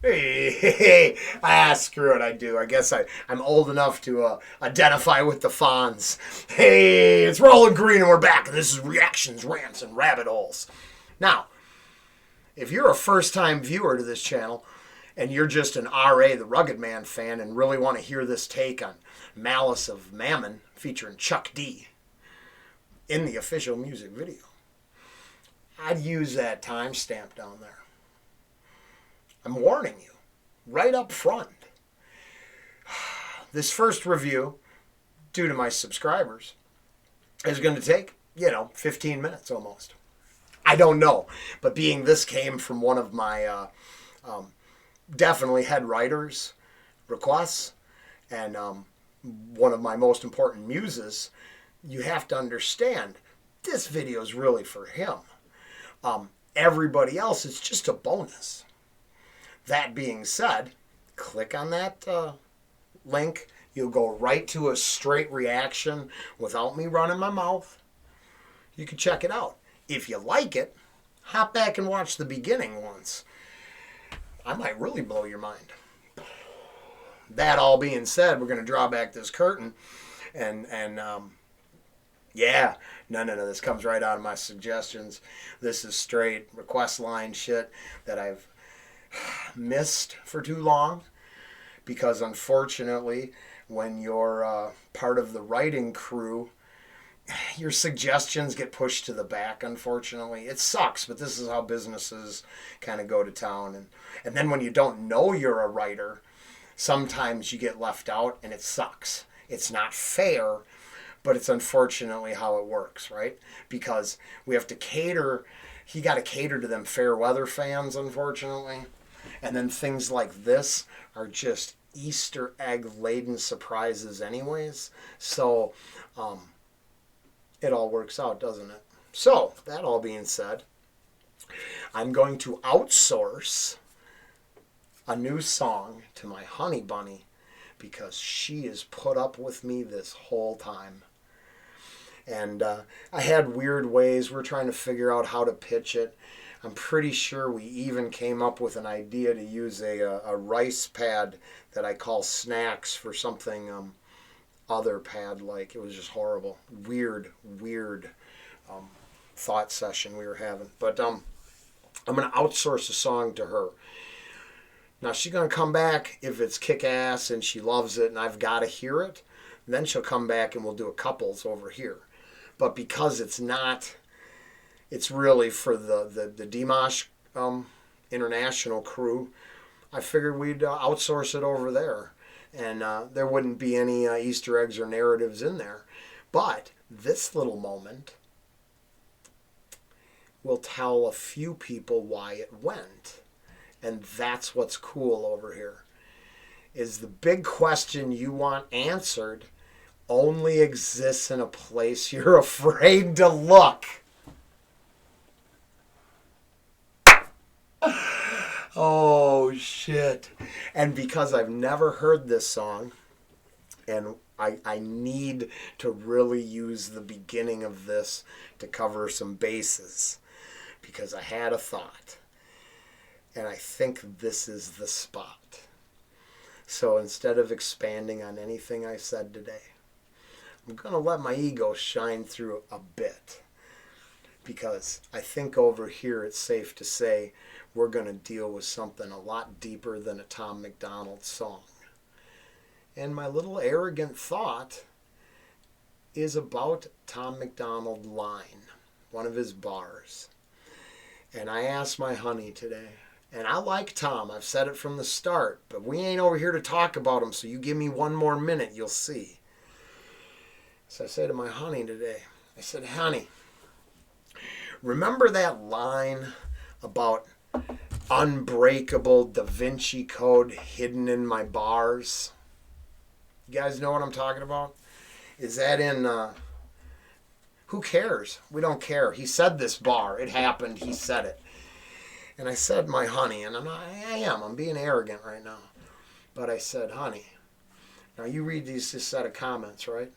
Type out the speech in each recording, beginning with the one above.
Hey, screw it, I do. I guess I'm old enough to identify with the Fonz. Hey, it's Rollen Green and we're back, and this is Reactions, Rants, and Rabbit Holes. Now, if you're a first-time viewer to this channel, and you're just an R.A. the Rugged Man fan and really want to hear this take on Malice of Mammon featuring Chuck D in the official music video, I'd use that timestamp down there. I'm warning you right up front. This first review, due to my subscribers, is going to take, 15 minutes almost. I don't know, but being this came from one of my definitely head writers' requests and one of my most important muses, you have to understand this video is really for him. Everybody else is just a bonus. That being said, click on that link. You'll go right to a straight reaction without me running my mouth. You can check it out. If you like it, hop back and watch the beginning once. I might really blow your mind. That all being said, we're going to draw back this curtain and yeah, no, this comes right out of my suggestions. This is straight request line shit that I've missed for too long, because unfortunately when you're part of the writing crew, your suggestions get pushed to the back. Unfortunately, it sucks, but this is how businesses kind of go to town. And then when you don't know you're a writer, sometimes you get left out, and it sucks. It's not fair, but it's unfortunately how it works, right? Because we have to cater. You got to cater to them fair weather fans, unfortunately. And then things like this are just Easter egg laden surprises anyways. So it all works out, doesn't it? So that all being said, I'm going to outsource a new song to my honey bunny, because she has put up with me this whole time. And I had weird ways. We're trying to figure out how to pitch it. I'm pretty sure we even came up with an idea to use a rice pad that I call Snacks for something other pad like. It was just horrible. Weird thought session we were having. But I'm going to outsource a song to her. Now she's going to come back if it's kick-ass and she loves it and I've got to hear it. Then she'll come back and we'll do a couples over here. But because it's not... It's really for the Dimash international crew. I figured we'd outsource it over there. And there wouldn't be any Easter eggs or narratives in there. But this little moment will tell a few people why it went. And that's what's cool over here. Is the big question you want answered only exists in a place you're afraid to look. Oh, shit. And because I've never heard this song, and I need to really use the beginning of this to cover some bases, because I had a thought, and I think this is the spot. So instead of expanding on anything I said today, I'm going to let my ego shine through a bit, because I think over here it's safe to say we're going to deal with something a lot deeper than a Tom MacDonald song. And my little arrogant thought is about Tom MacDonald line, one of his bars. And I asked my honey today, and I like Tom, I've said it from the start, but we ain't over here to talk about him, so you give me one more minute, you'll see. So I say to my honey today, I said, honey, remember that line about unbreakable Da Vinci Code hidden in my bars? You guys know what I'm talking about? Is that in, who cares? We don't care. He said this bar. It happened. He said it. And I said, my honey, and I'm being arrogant right now. But I said, honey, now you read this set of comments, right?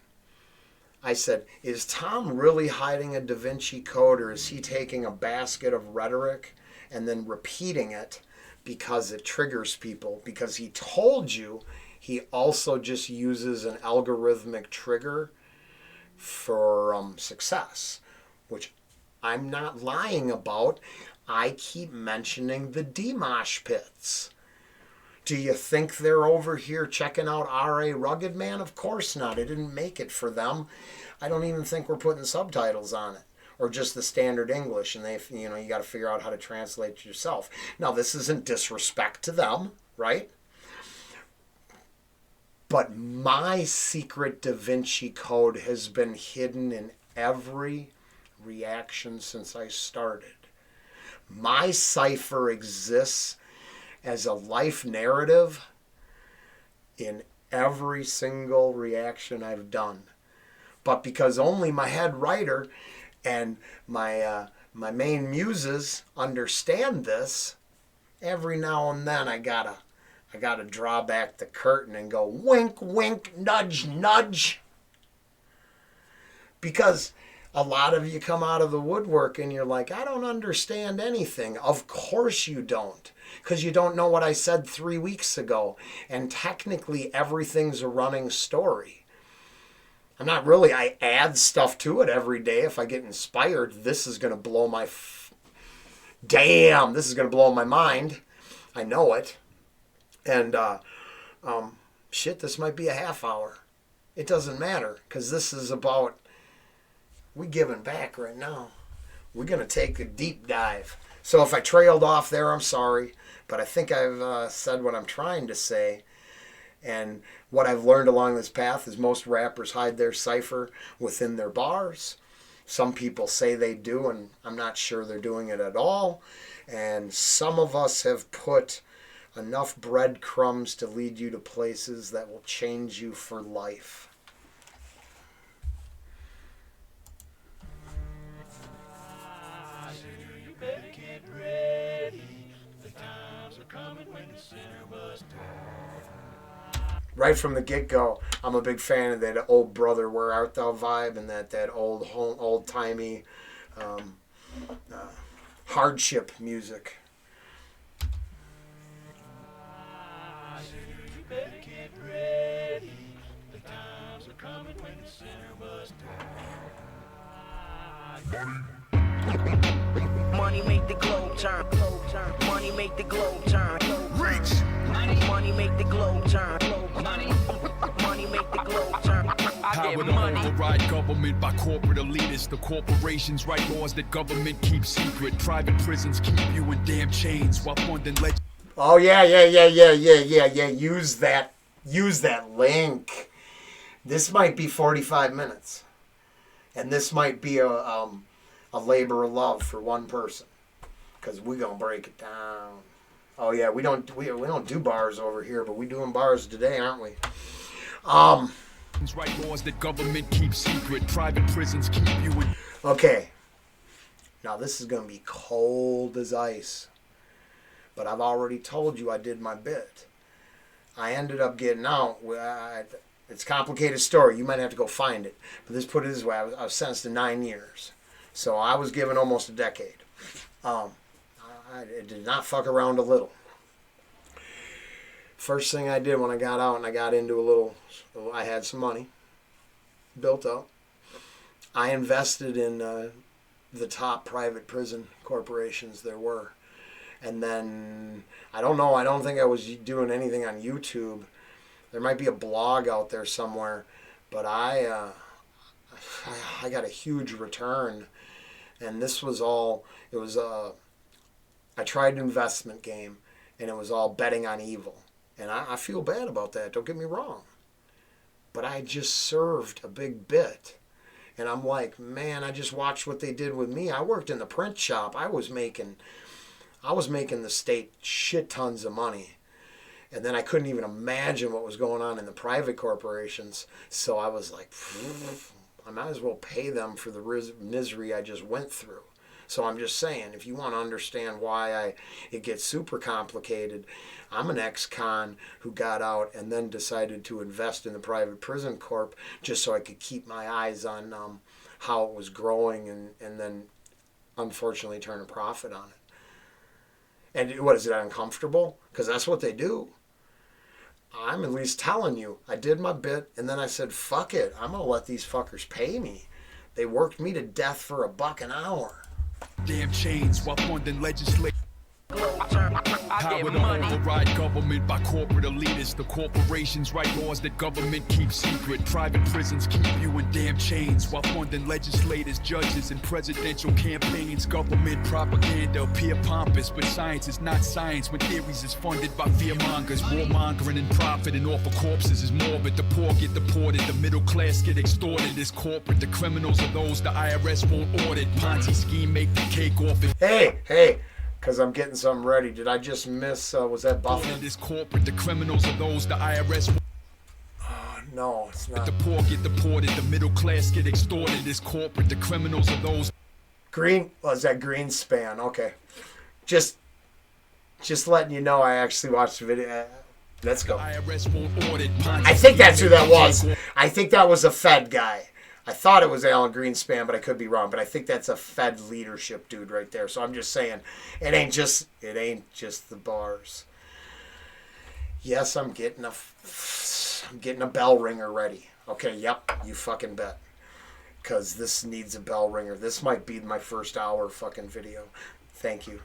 I said, is Tom really hiding a Da Vinci Code, or is he taking a basket of rhetoric and then repeating it because it triggers people, because he told you he also just uses an algorithmic trigger for success, which I'm not lying about. I keep mentioning the D-Mosh pits. Do you think they're over here checking out R.A. Rugged Man? Of course not. It didn't make it for them. I don't even think we're putting subtitles on it, or just the standard English, and you got to figure out how to translate it yourself. Now, this isn't disrespect to them, right? But my secret Da Vinci Code has been hidden in every reaction since I started. My cipher exists as a life narrative in every single reaction I've done. But because only my head writer and my main muses understand this, every now and then I gotta draw back the curtain and go wink, wink, nudge, nudge. Because a lot of you come out of the woodwork and you're like, I don't understand anything. Of course you don't, because you don't know what I said 3 weeks ago. And technically everything's a running story. I add stuff to it every day if I get inspired. This is going to blow this is going to blow my mind. I know it. And this might be a half hour. It doesn't matter, because this is about, we giving back right now. We're going to take a deep dive. So if I trailed off there, I'm sorry. But I think I've said what I'm trying to say. And what I've learned along this path is most rappers hide their cipher within their bars. Some people say they do, and I'm not sure they're doing it at all. And some of us have put enough breadcrumbs to lead you to places that will change you for life. Right from the get-go, I'm a big fan of that old brother, where art thou vibe, and that old-timey hardship music. Money make the globe turn. Money make the globe turn. Reach. Money make the globe turn. Money make the globe turn. Power to override government by corporate elitists. The corporations write laws that government keeps secret. Private prisons keep you in damn chains while funding legends. Oh yeah. Use that link. This might be 45 minutes, and this might be a labor of love for one person, because we're gonna break it down. Oh yeah, we don't do bars over here, but we doing bars today, aren't we? Write laws that government keeps secret. Private prisons keep you in. Okay. Now this is gonna be cold as ice, but I've already told you I did my bit. I ended up getting out. It's a complicated story. You might have to go find it. But let's put it this way: I was sentenced to 9 years. So I was given almost a decade. I did not fuck around a little. First thing I did when I got out and I got into I had some money built up. I invested in the top private prison corporations there were. And then, I don't think I was doing anything on YouTube. There might be a blog out there somewhere. But I got a huge return. And this was all, I tried an investment game, and it was all betting on evil. And I feel bad about that, don't get me wrong. But I just served a big bit. And I'm like, man, I just watched what they did with me. I worked in the print shop. I was making the state shit tons of money. And then I couldn't even imagine what was going on in the private corporations. So I was like, I might as well pay them for the misery I just went through. So I'm just saying, if you want to understand why it gets super complicated, I'm an ex-con who got out and then decided to invest in the private prison corp just so I could keep my eyes on how it was growing and then unfortunately turn a profit on it. And what, is it uncomfortable? Because that's what they do. I'm at least telling you, I did my bit, and then I said, fuck it, I'm going to let these fuckers pay me. They worked me to death for $1 an hour. Damn chains while funding legislation. I Power get to money. override government by corporate elitists. The corporations write laws that government keeps secret. Private prisons keep you in damn chains while funding legislators, judges, and presidential campaigns. Government propaganda appear pompous, but science is not science when theories is funded by fearmongers. Warmongering and profiting off of corpses is morbid. The poor get deported, the middle class get extorted. It's corporate. The criminals are those the IRS won't audit. Ponzi scheme make the cake off it. Hey, because I'm getting something ready. Did I just miss, was that Buffett? This corporate, the criminals are those the IRS. No, it's not. The poor get deported, the middle class get extorted. This corporate, the criminals are those. Green, was that Greenspan? Okay. Just letting you know I actually watched the video. Let's go. IRS won't audit. I think that's who that was. I think that was a Fed guy. I thought it was Alan Greenspan, but I could be wrong. But I think that's a Fed leadership dude right there. So I'm just saying, it ain't just the bars. Yes, I'm getting a bell ringer ready. Okay, yep, you fucking bet. Because this needs a bell ringer. This might be my first hour fucking video. Thank you.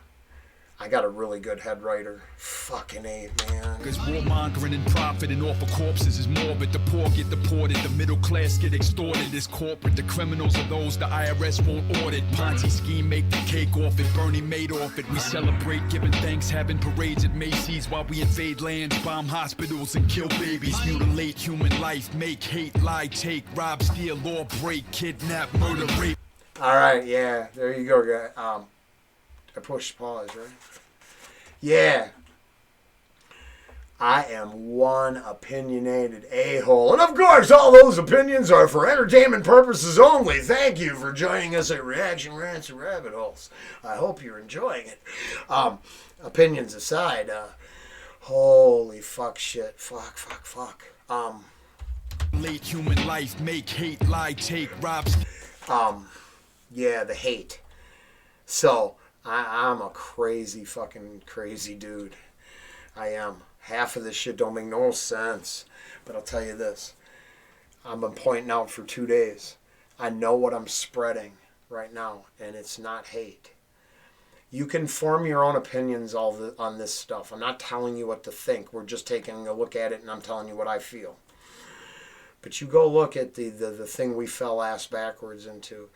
I got a really good head writer. Fucking A, man. Because warmongering and profiting off of corpses is morbid. The poor get deported, the middle class get extorted. This corporate, the criminals are those the IRS won't audit. Ponzi scheme make the cake off it. Bernie made off it. We celebrate giving thanks, having parades at Macy's while we invade lands, bomb hospitals, and kill babies. Mutilate human life, make hate, lie, take, rob, steal, law break, kidnap, murder, rape. All right, yeah, there you go, guy. I pushed pause, right? Yeah. I am one opinionated a-hole. And of course, all those opinions are for entertainment purposes only. Thank you for joining us at Reaction Rants and Rabbit Holes. I hope you're enjoying it. Opinions aside, holy fuck shit. Fuck. Late human life, make hate, lie, take, rob. Yeah, the hate. So, I'm a crazy dude. I am. Half of this shit don't make no sense. But I'll tell you this. I've been pointing out for 2 days. I know what I'm spreading right now, and it's not hate. You can form your own opinions on this stuff. I'm not telling you what to think. We're just taking a look at it, and I'm telling you what I feel. But you go look at the thing we fell ass backwards into,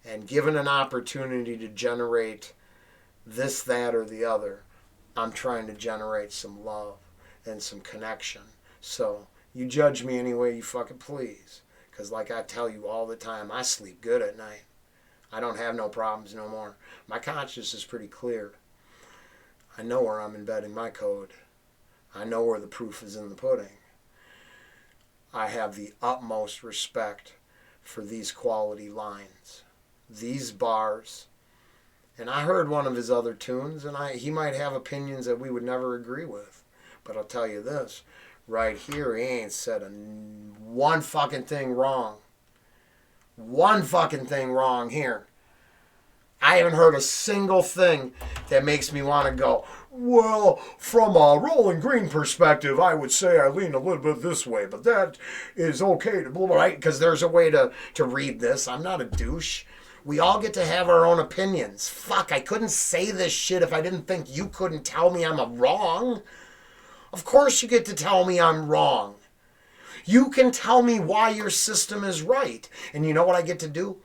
and given an opportunity to generate this, that, or the other, I'm trying to generate some love and some connection. So you judge me any way you fucking please. Because like I tell you all the time, I sleep good at night. I don't have no problems no more. My conscience is pretty clear. I know where I'm embedding my code. I know where the proof is in the pudding. I have the utmost respect for these quality lines. These bars. And I heard one of his other tunes, and he might have opinions that we would never agree with. But I'll tell you this, right here, he ain't said one fucking thing wrong. One fucking thing wrong here. I haven't heard a single thing that makes me want to go, well, from a Rolling Green perspective, I would say I lean a little bit this way, but that is okay to blah, right? Because there's a way to read this. I'm not a douche. We all get to have our own opinions. Fuck, I couldn't say this shit if I didn't think you couldn't tell me I'm wrong. Of course you get to tell me I'm wrong. You can tell me why your system is right. And you know what I get to do?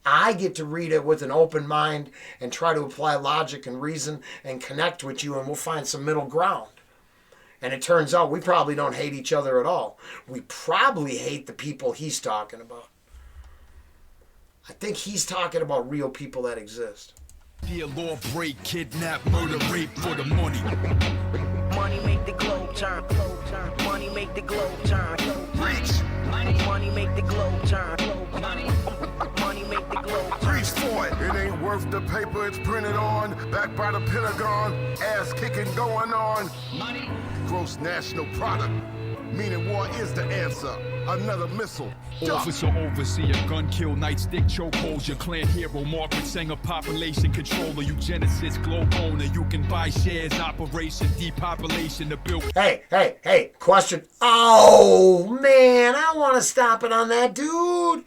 I get to read it with an open mind and try to apply logic and reason and connect with you, and we'll find some middle ground. And it turns out we probably don't hate each other at all. We probably hate the people he's talking about. I think he's talking about real people that exist. Dear law break, kidnap, murder, rape for the money. Money make the globe turn. Money make the globe turn. Reach. Money make the globe turn. Money make the globe turn. Reach for it. It ain't worth the paper it's printed on. Backed by the Pentagon. Ass kicking going on. Money. Gross national product. meaning war is the answer. Another missile. Duck. Officer, overseer, gun kill, nightstick, chokeholds. Your clan hero, Margaret Sanger, population controller, eugenicist, globe owner. You can buy shares, operation, depopulation, the bill. Hey, question. Oh, man, I want to stop it on that, dude.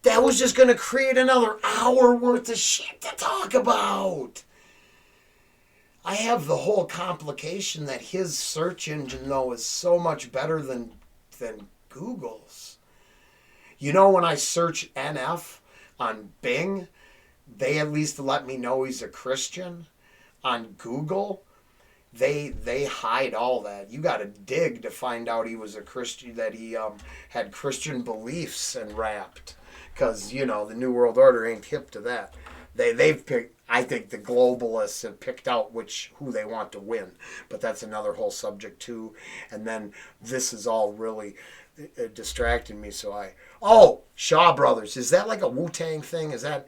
That was just going to create another hour worth of shit to talk about. I have the whole complication that his search engine, though, is so much better than Google's. You know, when I search NF on Bing, they at least let me know he's a Christian. On Google, they hide all that. You got to dig to find out he was a Christian, that he had Christian beliefs and rapped. Because, you know, the New World Order ain't hip to that. They've picked, I think the globalists have picked out who they want to win. But that's another whole subject too. And then this is all really distracting me. So Shaw Brothers. Is that like a Wu-Tang thing? Is that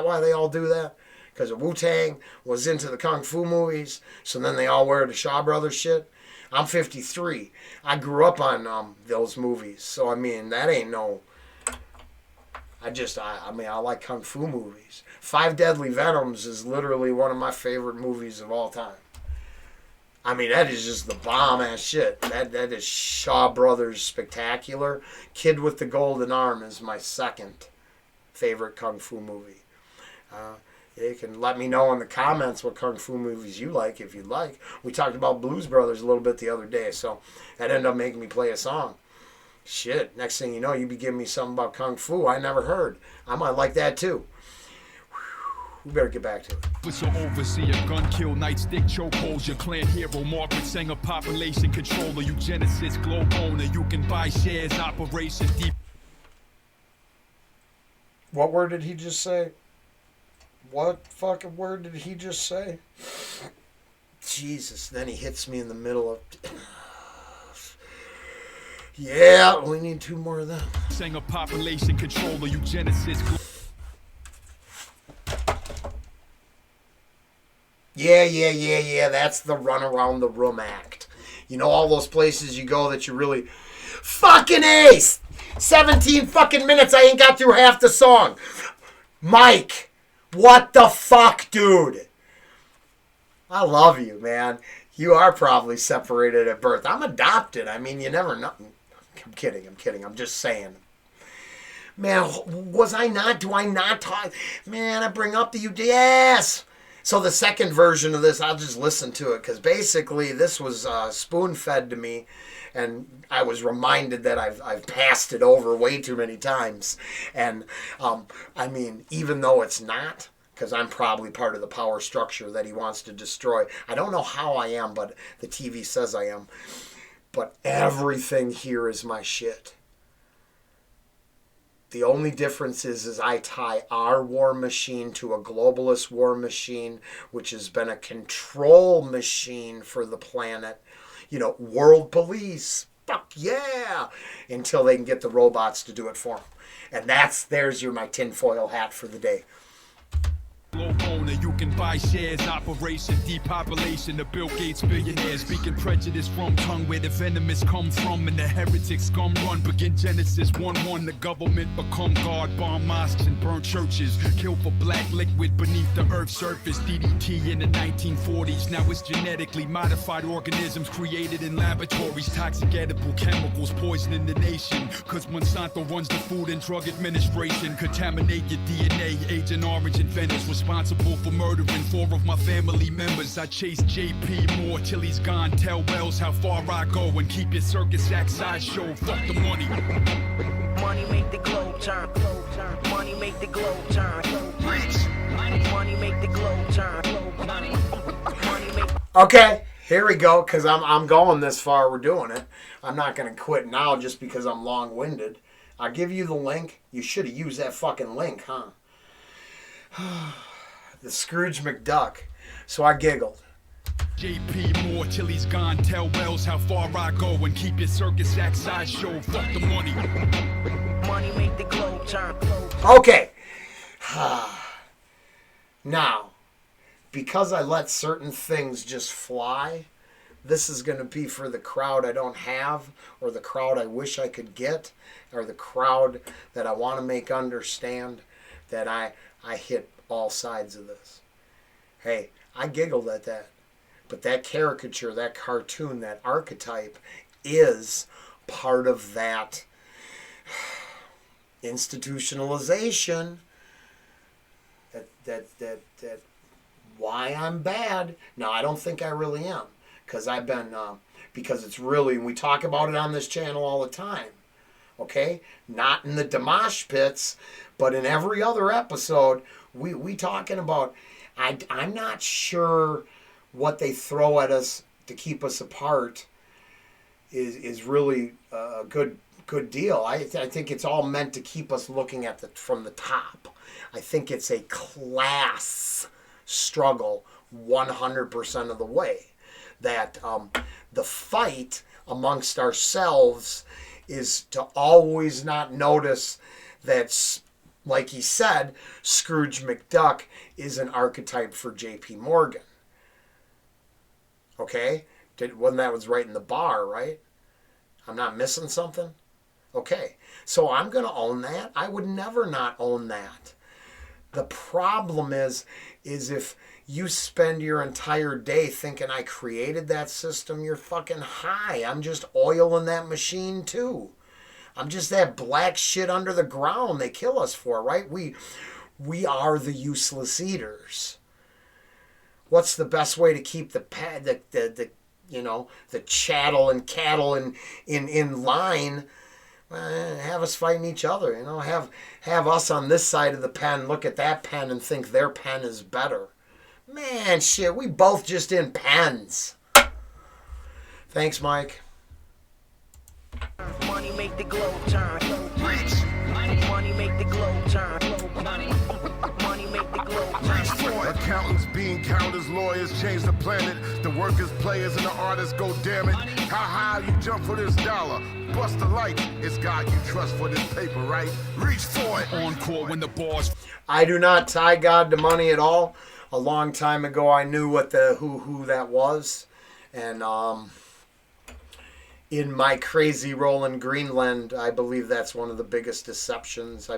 why they all do that? Because Wu-Tang was into the Kung Fu movies. So then they all wear the Shaw Brothers shit. I'm 53. I grew up on those movies. So, I mean, that ain't no... I like Kung Fu movies. Five Deadly Venoms is literally one of my favorite movies of all time. I mean, that is just the bomb-ass shit. That is Shaw Brothers spectacular. Kid with the Golden Arm is my second favorite Kung Fu movie. You can let me know in the comments what Kung Fu movies you like, if you'd like. We talked about Blues Brothers a little bit the other day, so that ended up making me play a song. Shit, next thing you know, you be giving me something about Kung Fu I never heard. I might like that too. We better get back to it. Officer, overseer, gun kill, nightstick, chokeholds. Your clan hero, Margaret Sanger, population controller, eugenicist, globe owner. You can buy shares, operation deep. What word did he just say? What fucking word did he just say? Jesus, then he hits me in the middle of... Yeah, we need two more of them. Sanger, population controller, eugenicist. Yeah. That's the run around the room act. You know, all those places you go that you really... Fucking ace! 17 fucking minutes, I ain't got through half the song. Mike, what the fuck, dude? I love you, man. You are probably separated at birth. I'm adopted. I mean, you never know. I'm kidding. I'm just saying. Man, was I not? Do I not talk? Man, I bring up the yes. So the second version of this, I'll just listen to it. Because basically, this was spoon-fed to me. And I was reminded that I've passed it over way too many times. And, I mean, even though it's not, because I'm probably part of the power structure that he wants to destroy. I don't know how I am, but the TV says I am. But everything here is my shit. The only difference is I tie our war machine to a globalist war machine, which has been a control machine for the planet. You know, world police, fuck yeah, until they can get the robots to do it for them. And there's my tinfoil hat for the day. Owner, you can buy shares, operation depopulation, the Bill Gates billionaires speaking prejudice from tongue where the venomous come from and the heretics scum run. Begin Genesis 1:1, the government become God, bomb mosques and burn churches, kill for black liquid beneath the earth's surface. DDT in the 1940s, now it's genetically modified organisms created in laboratories, toxic edible chemicals poisoning the nation, cause Monsanto runs the Food and Drug Administration. Contaminate your DNA, Agent Orange and Venice, responsible for murdering 4 of my family members. I chase JP Moore till he's gone. Tell Wells how far I go and keep your circus act sideshow. Fuck the money. Money make the globe turn. Money make the globe turn. Money make the globe turn. Money make. Okay, here we go. Because I'm going this far. We're doing it. I'm not going to quit now just because I'm long-winded. I'll give you the link. You should have used that fucking link, huh? The Scrooge McDuck. So I giggled. JP Moore till he's gone. Tell Wells how far I go and keep your circus act sideshow. Fuck the money. Money make the globe turn. Okay. Now, because I let certain things just fly, this is going to be for the crowd I don't have, or the crowd I wish I could get, or the crowd that I want to make understand that I hit all sides of this. Hey, I giggled at that. But that caricature, that cartoon, that archetype is part of that institutionalization. That why I'm bad. Now, I don't think I really am. Because I've been, because it's really, we talk about it on this channel all the time. Okay? Not in the Dimash pits, but in every other episode, we talking about, I'm not sure what they throw at us to keep us apart is really a good deal. I think it's all meant to keep us looking at from the top. I think it's a class struggle 100% of the way. That the fight amongst ourselves is to always not notice that, like he said, Scrooge McDuck is an archetype for J.P. Morgan. Okay? Wasn't that was right in the bar, right? I'm not missing something? Okay. So I'm going to own that. I would never not own that. The problem is if you spend your entire day thinking I created that system, you're fucking high. I'm just oil in that machine too. I'm just that black shit under the ground they kill us for, right? We are the useless eaters. What's the best way to keep the chattel and cattle in line? Have us fighting each other, have us on this side of the pen look at that pen and think their pen is better. Man, shit, we both just in pens. Thanks, Mike. Money make the globe turn. Money make the globe turn. Money make the globe turn. Accountants, being counters, lawyers change the planet. The workers, players, and the artists go damn it. How high you jump for this dollar? Bust the light. It's God you trust for this paper, right? Reach for it. Encore when the bars. I do not tie God to money at all. A long time ago, I knew what who that was, and in my crazy Rollen Greenland, I believe that's one of the biggest deceptions.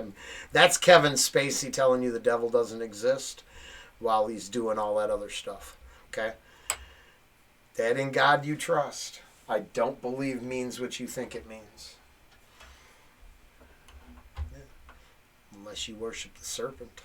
That's Kevin Spacey telling you the devil doesn't exist while he's doing all that other stuff. Okay, that in God you trust. I don't believe means what you think it means, unless you worship the serpent.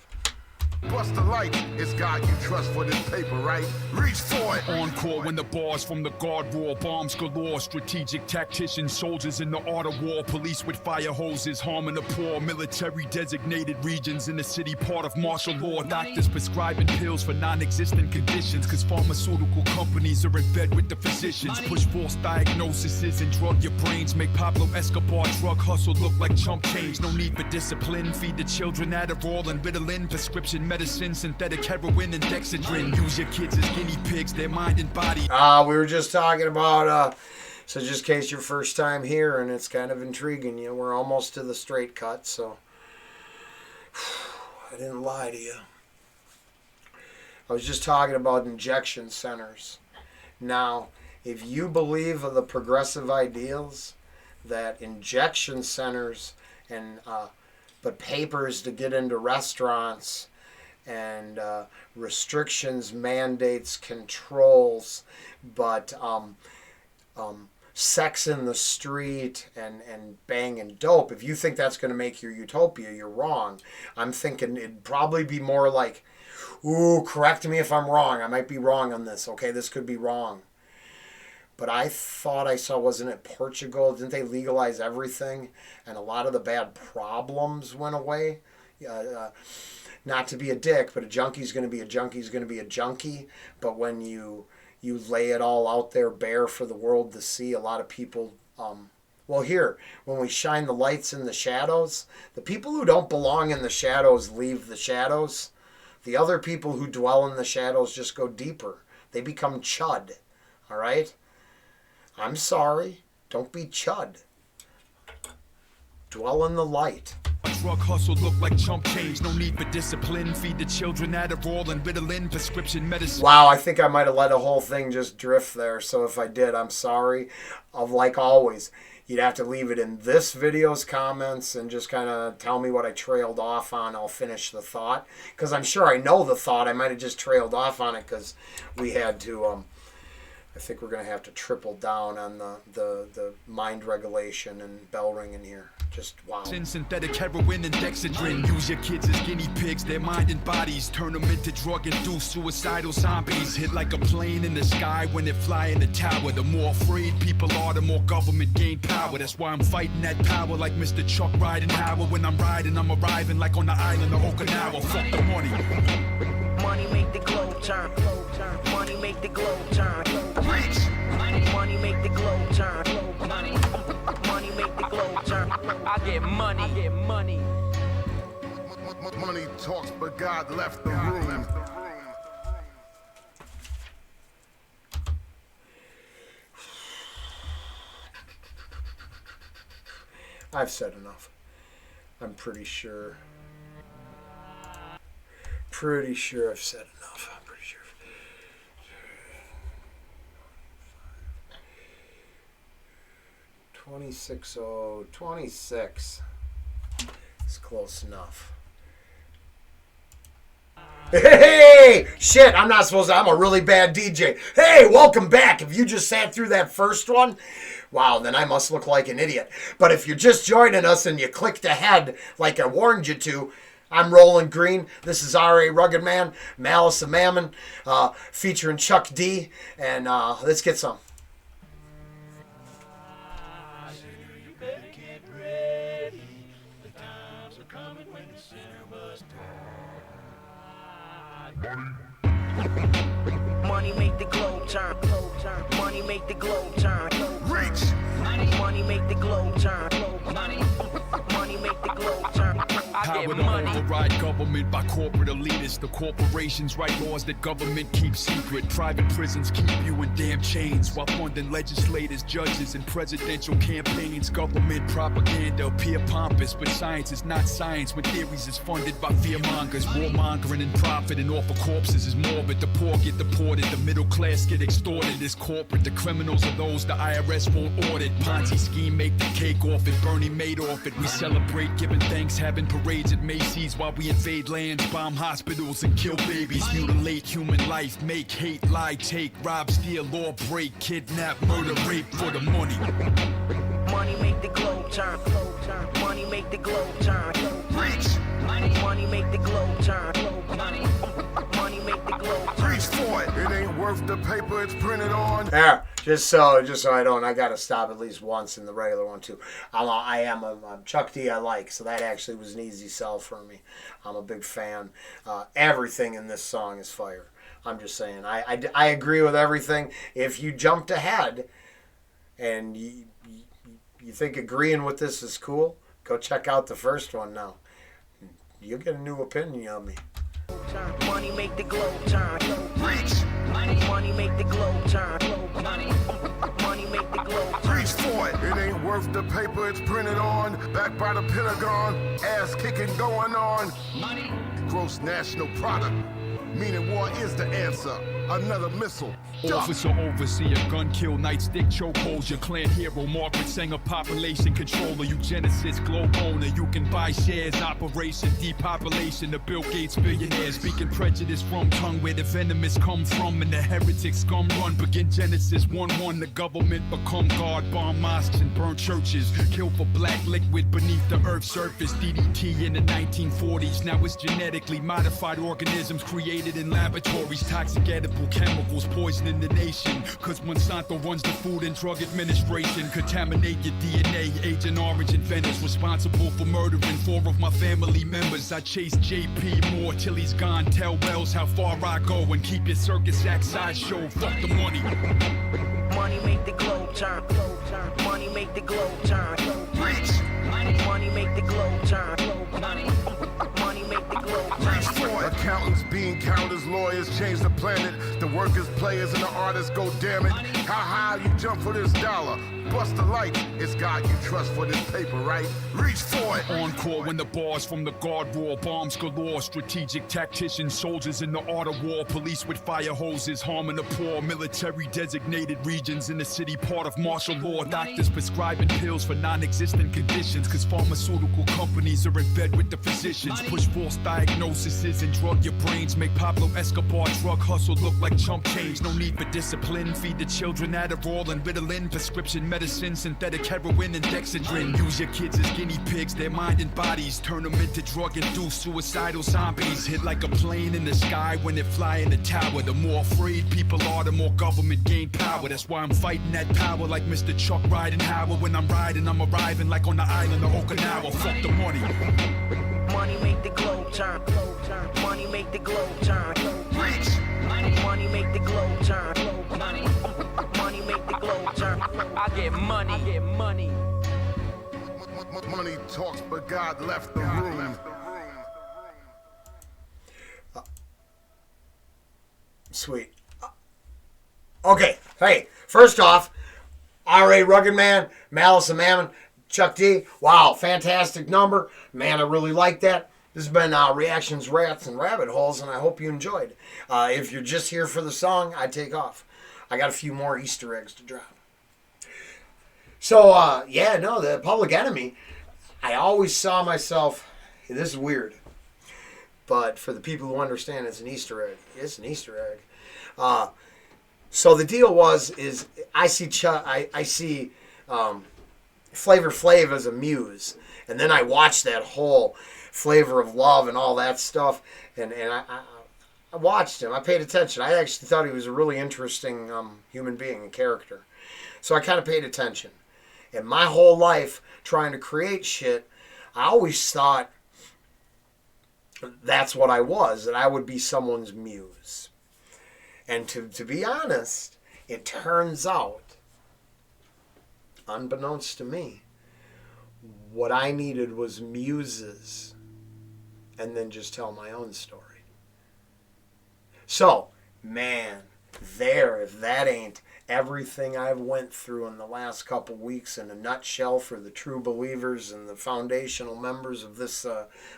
Bust the light. It's God you trust for this paper, right? Reach for it. Encore when the bars from the guard roar, bombs galore, strategic tacticians, soldiers in the art of war, police with fire hoses, harming the poor, military designated regions in the city, part of martial law, doctors prescribing pills for non-existent conditions, cause pharmaceutical companies are in bed with the physicians, push false diagnoses and drug your brains, make Pablo Escobar drug hustle look like chump change, no need for discipline, feed the children Adderall and Ritalin, prescription medicine, synthetic heroin and Dexedrine. Use your kids as guinea pigs, their mind and body. We were just talking about, so just in case your first time here and it's kind of intriguing you, we're almost to the straight cut, so I didn't lie to you. I was just talking about injection centers. Now, if you believe of the progressive ideals that injection centers and but papers to get into restaurants and restrictions, mandates, controls, but sex in the street and banging dope. If you think that's going to make your utopia, you're wrong. I'm thinking it'd probably be more like, ooh, correct me if I'm wrong. I might be wrong on this. Okay, this could be wrong. But I thought I saw, wasn't it Portugal? Didn't they legalize everything? And a lot of the bad problems went away. Not to be a dick, but a junkie's going to be a junkie's going to be a junkie. But when you lay it all out there bare for the world to see, a lot of people, when we shine the lights in the shadows, the people who don't belong in the shadows leave the shadows. The other people who dwell in the shadows just go deeper. They become chud. All right? I'm sorry. Don't be chud. Dwell in the light. drug hustle look like chump change. No need for discipline. Feed the children Adderall and Ritalin, prescription medicine. Wow, I think I might have let a whole thing just drift there. So if I did, I'm sorry. Like always, you'd have to leave it in this video's comments and just kind of tell me what I trailed off on. I'll finish the thought. Because I'm sure I know the thought. I might have just trailed off on it because we had to... I think we're going to have to triple down on the mind regulation and bell ringing here. Just wow. Synthetic heroin and dexedrine. Use your kids as guinea pigs, their mind and bodies. Turn them into drug-induced suicidal zombies. Hit like a plane in the sky when they fly in the tower. The more afraid people are, the more government gain power. That's why I'm fighting that power like Mr. Chuck riding Howard. When I'm riding, I'm arriving like on the island of Okinawa. Fuck the money. Money make the globe turn. Money make the globe turn. Reach. Money make the globe turn. Money make the globe turn. I get money. I get money. Money talks, but God left the room. I've said enough. I'm pretty sure. Pretty sure I've said enough. I'm pretty sure. 26. It's close enough. Hey! Shit, I'm not supposed to. I'm a really bad DJ. Hey, welcome back. If you just sat through that first one, wow, then I must look like an idiot. But if you're just joining us and you clicked ahead like I warned you to, I'm Rollen Green. This is R.A. Rugged Man, Malice of Mammon, featuring Chuck D. And let's get some. Money make the globe turn. Money make the globe turn. Reach. Money make the globe turn. Money make the globe turn. I Power get to money. override government by corporate elitists. The corporations write laws that government keeps secret. Private prisons keep you in damn chains while funding legislators, judges, and presidential campaigns. Government propaganda appear pompous, but science is not science when theories is funded by fearmongers. Warmongering and profiting off of corpses is morbid. The poor get deported, the middle class get extorted. It's corporate, the criminals are those the IRS won't audit. Ponzi scheme make the cake off it, Bernie made off it. We celebrate giving thanks, having parades at Macy's while we invade lands, bomb hospitals, and kill babies. Mutilate human life, make hate, lie, take, rob, steal, law break, kidnap, murder, rape for the money. Money make the globe turn. Money make the globe turn. Reach. Money make the globe turn. Money make the globe turn. Reach for it. It ain't worth the paper it's printed on. There, just so I gotta stop at least once in the regular one too. I'm Chuck D. I like, so that actually was an easy sell for me. I'm a big fan. Everything in this song is fire. I'm just saying. I agree with everything. If you jumped ahead and you think agreeing with this is cool, go check out the first one now. You'll get a new opinion on me. Money make the globe turn. Reach. Money make the globe turn. Money make the globe turn. Reach for it. It ain't worth the paper it's printed on. Backed by the Pentagon. Ass kicking going on. Money. Gross national product. Meaning war is the answer. Another missile. Officer, overseer, gun kill, nightstick, chokeholds. Your clan hero, Margaret Sanger, population controller. Eugenicist, globe owner. You can buy shares, operation, depopulation. The Bill Gates billionaires. Speaking prejudice from tongue where the venomous come from. And the heretic scum run. Begin Genesis 1-1. The government become God. Bomb mosques and burn churches. Kill for black liquid beneath the earth's surface. DDT in the 1940s. Now it's genetically modified organisms created in laboratories. Toxic edible chemicals poisoning the nation. Cause Monsanto runs the Food and Drug Administration. Contaminate your DNA. Agent Orange inventors responsible for murdering 4 of my family members. I chase JP Moore till he's gone. Tell Wells how far I go and keep your circus act sideshow. Fuck the money. Money make the globe turn. Money make the globe turn. Reach. Money make the globe turn. Money make the globe turn. Reach for it. Accountants, bean counters, lawyers change the planet. The workers, players, and the artists go damn it. How high you jump for this dollar? Bust the light. It's God you trust for this paper, right? Reach for it. Encore when the bars from the guard roar, bombs galore, strategic tacticians, soldiers in the art of war, police with fire hoses, harming the poor, military designated regions in the city, part of martial law, doctors prescribing pills for non-existent conditions, cause pharmaceutical companies are in bed with the physicians, push false diagnoses and drug your brains, make Pablo Escobar drug hustle look like chump change, no need for discipline, feed the children Adderall and Ritalin, prescription medicine, synthetic heroin and Dexedrine, use your kids as guinea pigs, their mind and bodies, turn them into drug-induced suicidal zombies, hit like a plane in the sky when they fly in the tower, the more afraid people are, the more government gain power, that's why I'm fighting that power like Mr. Chuck riding Howard, when I'm riding I'm arriving like on the island of Okinawa, fuck the money. Money make the globe turn. Money make the globe turn. Reach. Money make the globe turn. Money make the globe turn. I get money. I get money. Money talks, but God left the room. Sweet. Okay, hey, first off, R.A. Rugged Man, Malice of Mammon, Chuck D. Wow, fantastic number. Man, I really like that. This has been Reactions, Rats, and Rabbit Holes, and I hope you enjoyed. If you're just here for the song, I take off. I got a few more Easter eggs to drop. So, the Public Enemy, I always saw myself, this is weird, but for the people who understand, it's an Easter egg. It's an Easter egg. So the deal is I see Flavor Flav as a muse, and then I watched that whole Flavor of Love and all that stuff, and I watched him. I paid attention. I actually thought he was a really interesting human being and character, so I kind of paid attention. And my whole life trying to create shit, I always thought that's what I was, that I would be someone's muse. And to be honest, it turns out, unbeknownst to me, what I needed was muses, and then just tell my own story. So, man, if that ain't everything I've went through in the last couple weeks in a nutshell for the true believers and the foundational members of this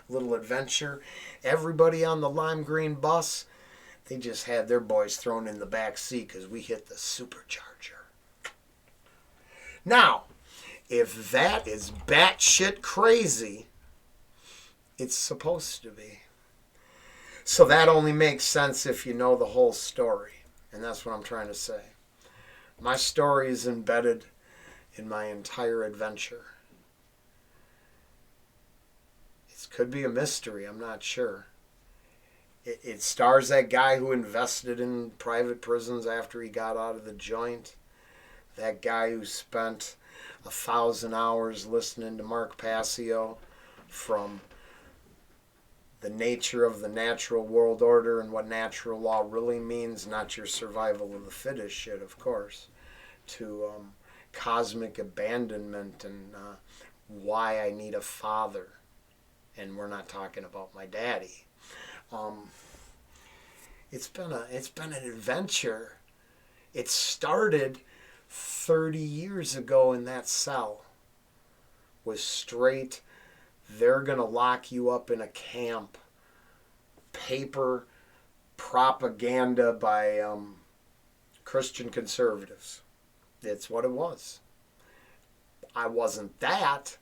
little adventure, everybody on the lime green bus, they just had their boys thrown in the back seat because we hit the supercharger. Now, if that is batshit crazy, it's supposed to be. So that only makes sense if you know the whole story. And that's what I'm trying to say. My story is embedded in my entire adventure. It could be a mystery, I'm not sure. It stars that guy who invested in private prisons after he got out of the joint. That guy who spent 1,000 hours listening to Mark Passio from the nature of the natural world order and what natural law really means, not your survival of the fittest shit, of course, to cosmic abandonment and why I need a father. And we're not talking about my daddy. It's been an adventure. It started 30 years ago in that cell. Was straight, they're going to lock you up in a camp. Paper propaganda by Christian conservatives. It's what it was. I wasn't that,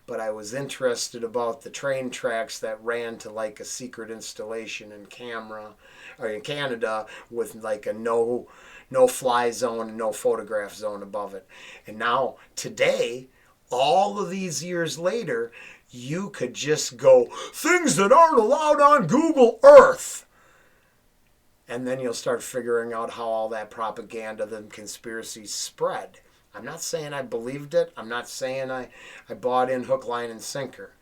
but I was interested about the train tracks that ran to like a secret installation in Canada with like a no-fly zone and no photograph zone above it. And now, today, all of these years later, you could just go, things that aren't allowed on Google Earth. And then you'll start figuring out how all that propaganda, the conspiracies spread. I'm not saying I believed it. I'm not saying I bought in hook, line, and sinker.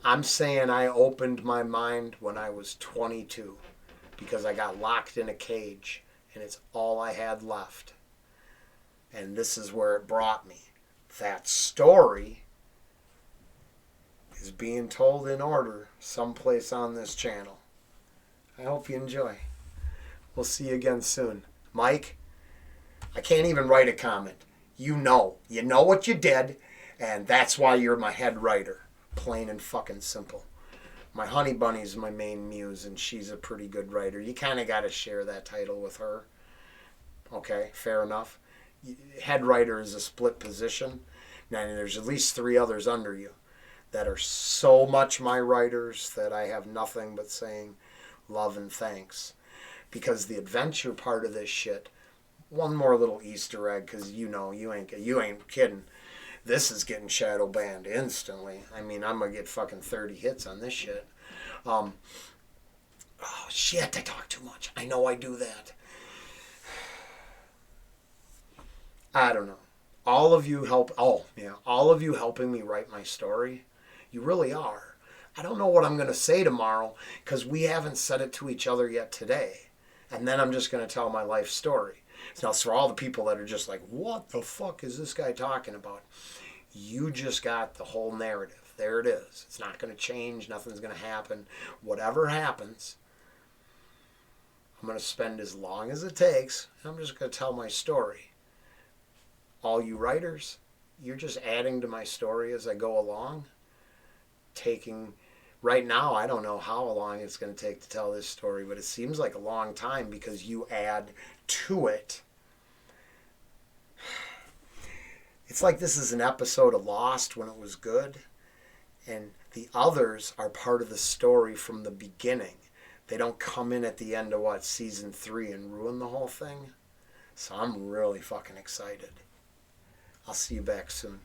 I'm saying I opened my mind when I was 22 because I got locked in a cage and it's all I had left. And this is where it brought me. That story is being told in order someplace on this channel. I hope you enjoy. We'll see you again soon. Mike, I can't even write a comment. You know what you did, and that's why you're my head writer. Plain and fucking simple. My honey bunny's my main muse, and she's a pretty good writer. You kind of got to share that title with her. Okay, fair enough. Head writer is a split position. Now, there's at least 3 others under you that are so much my writers that I have nothing but saying love and thanks. Because the adventure part of this shit, one more little Easter egg, because you ain't kidding. This is getting shadow banned instantly. I mean, I'm going to get fucking 30 hits on this shit. Oh, shit, I talk too much. I know I do that. I don't know. All of you helping me write my story. You really are. I don't know what I'm going to say tomorrow because we haven't said it to each other yet today. And then I'm just going to tell my life story. Now, for all the people that are just like, what the fuck is this guy talking about? You just got the whole narrative. There it is. It's not going to change. Nothing's going to happen. Whatever happens, I'm going to spend as long as it takes. I'm just going to tell my story. All you writers, you're just adding to my story as I go along. Right now, I don't know how long it's going to take to tell this story, but it seems like a long time because you add to it. It's like this is an episode of Lost when it was good, and the others are part of the story from the beginning. They don't come in at the end of season 3 and ruin the whole thing. So I'm really fucking excited. I'll see you back soon.